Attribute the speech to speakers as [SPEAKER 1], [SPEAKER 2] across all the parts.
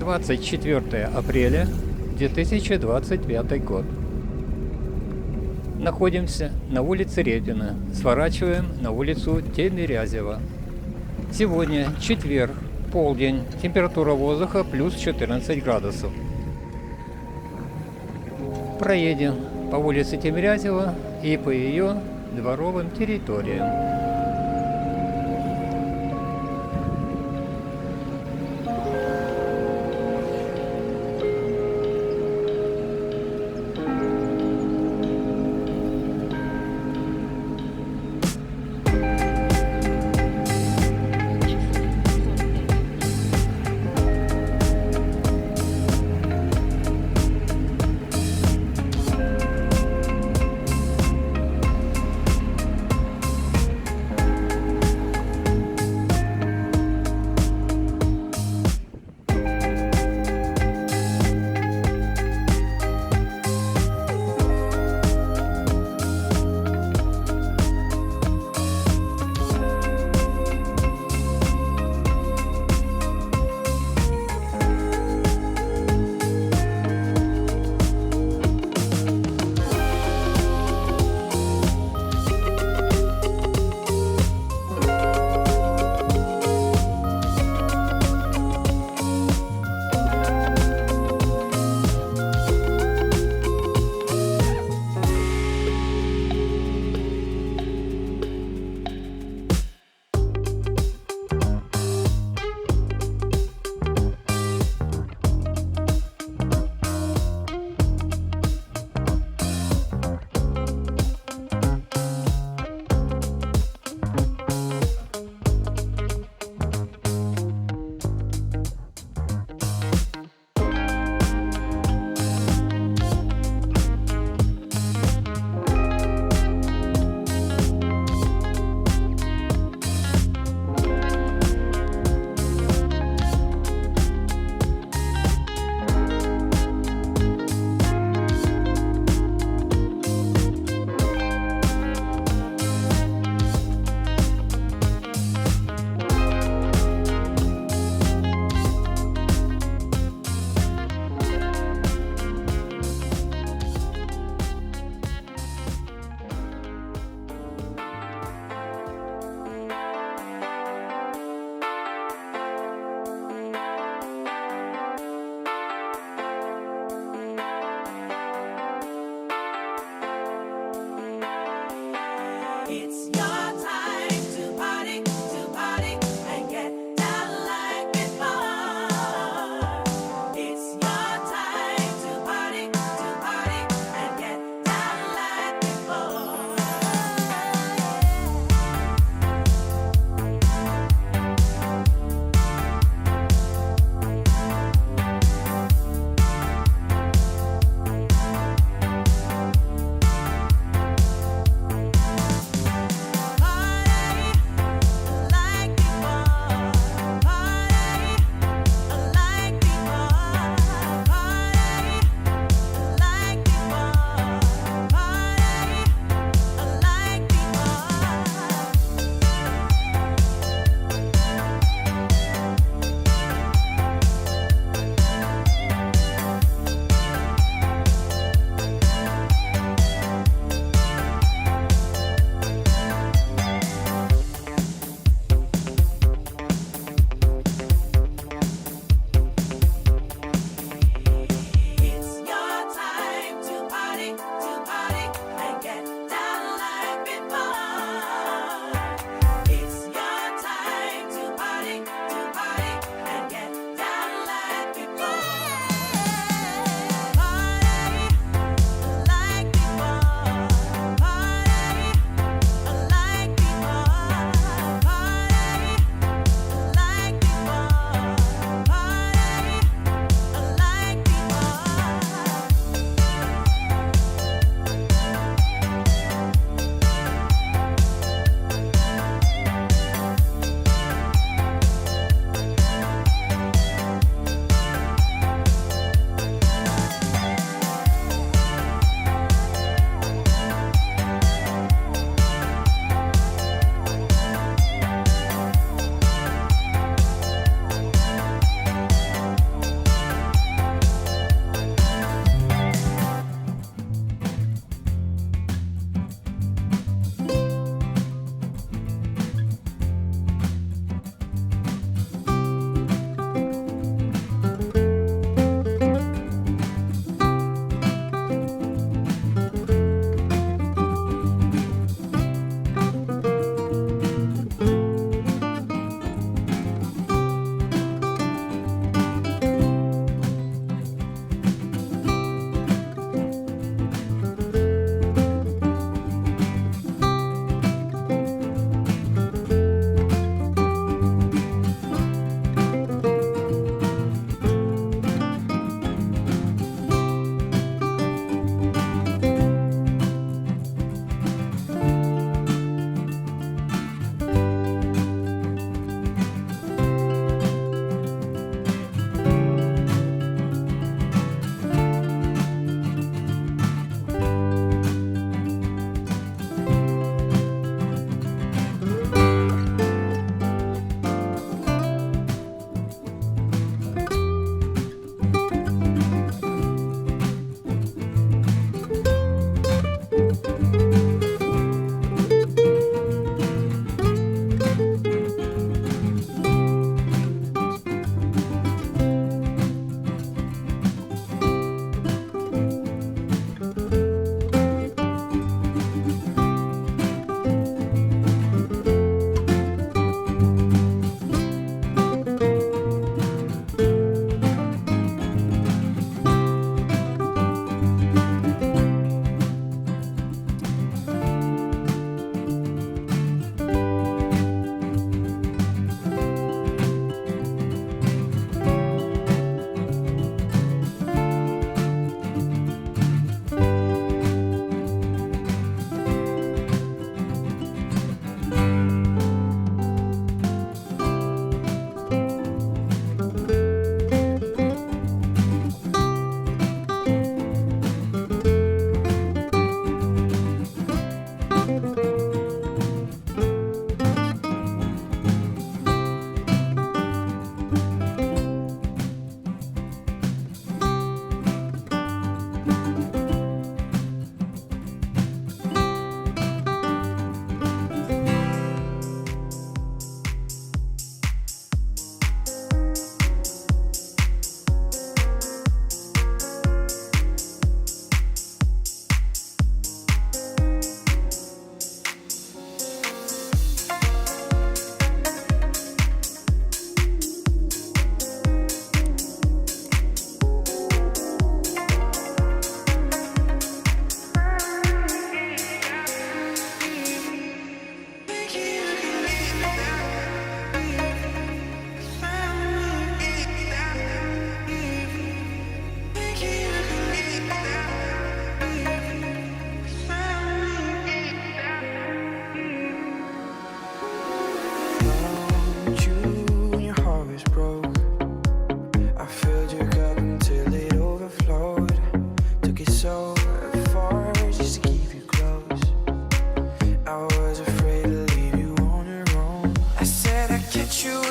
[SPEAKER 1] 24 апреля 2025 год. Находимся на улице Редина, сворачиваем на улицу Тимирязева. Сегодня четверг, полдень, температура воздуха плюс 14 градусов. Проедем по улице Тимирязева и по ее дворовым территориям.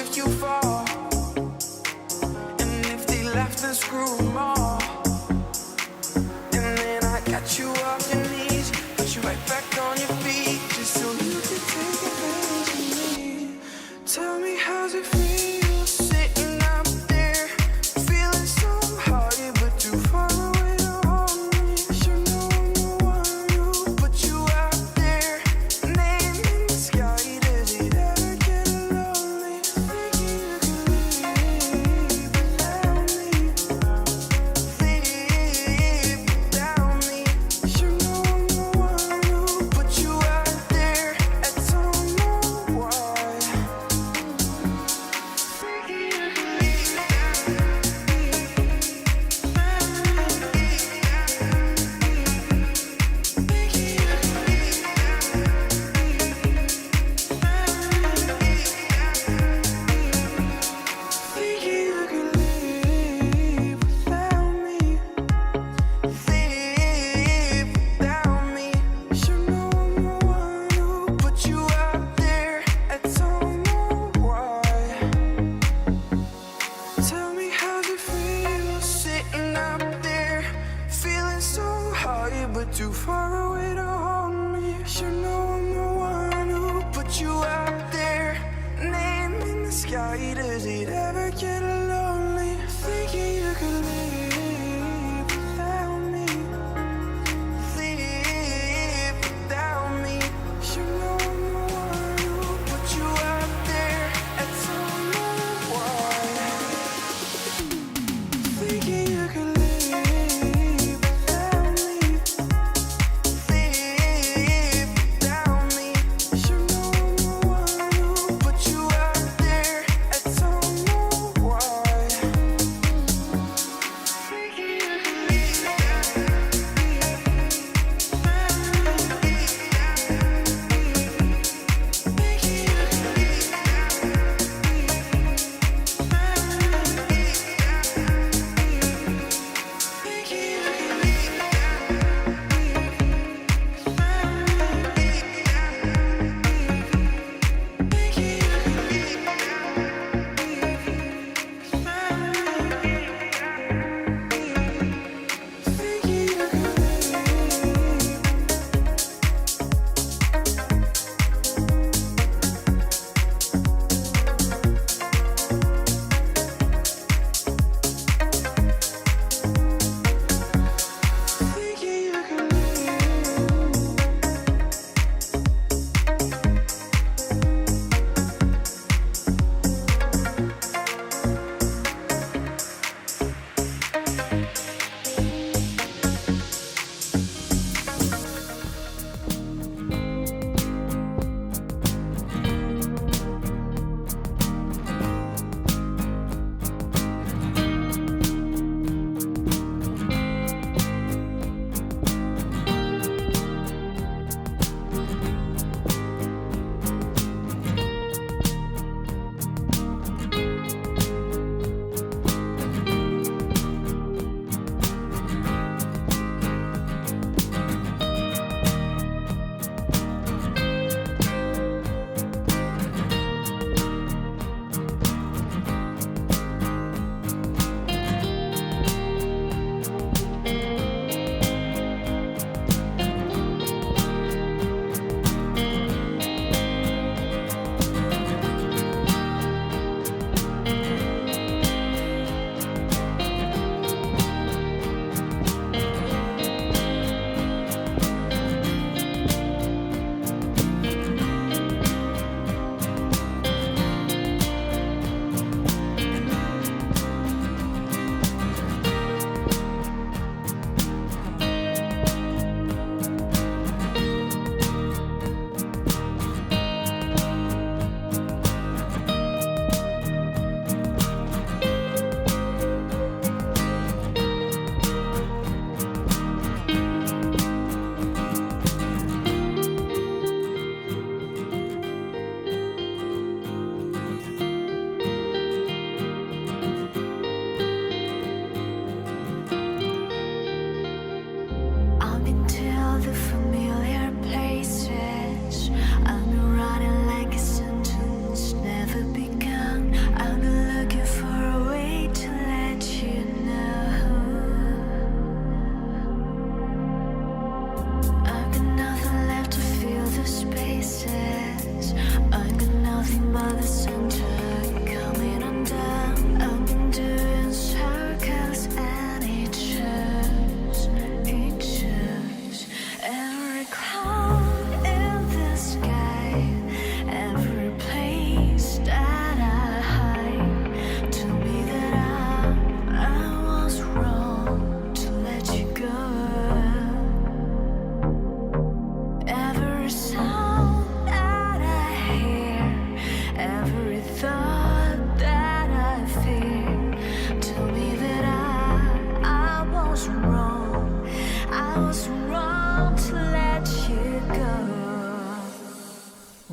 [SPEAKER 2] if you fall. And if they laugh, then screw them all. And then I got you off your knees, put you right back on your feet, just so you can take advantage of me. Tell me, how's it feel sitting up there, feeling so hard, but too far away to hold me? You know I'm the one who put you out there, name in the sky. Does it ever get lonely, thinking you can live without me, live without me? You know I'm the one who put you out there, I don't know why. Thinking you can live without me, live without me. You know I'm the one who put you out there, I don't know why. Tell me, how's it feel sitting up there, feeling so hard, but too far away to hold me? You know I'm the one who put you out there, name in the sky. Does it ever get lonely, thinking you could live without me, live without me? You know I'm the one who put you out there, I don't know why. Thinking you could live without me, live without me. You know I'm the one who put you out there, I don't know why.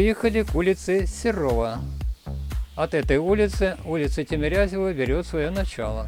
[SPEAKER 1] выехали к улице Серова. От этой улицы улица Тимирязева берет свое начало.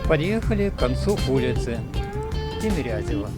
[SPEAKER 1] Подъехали к концу улицы Тимирязева.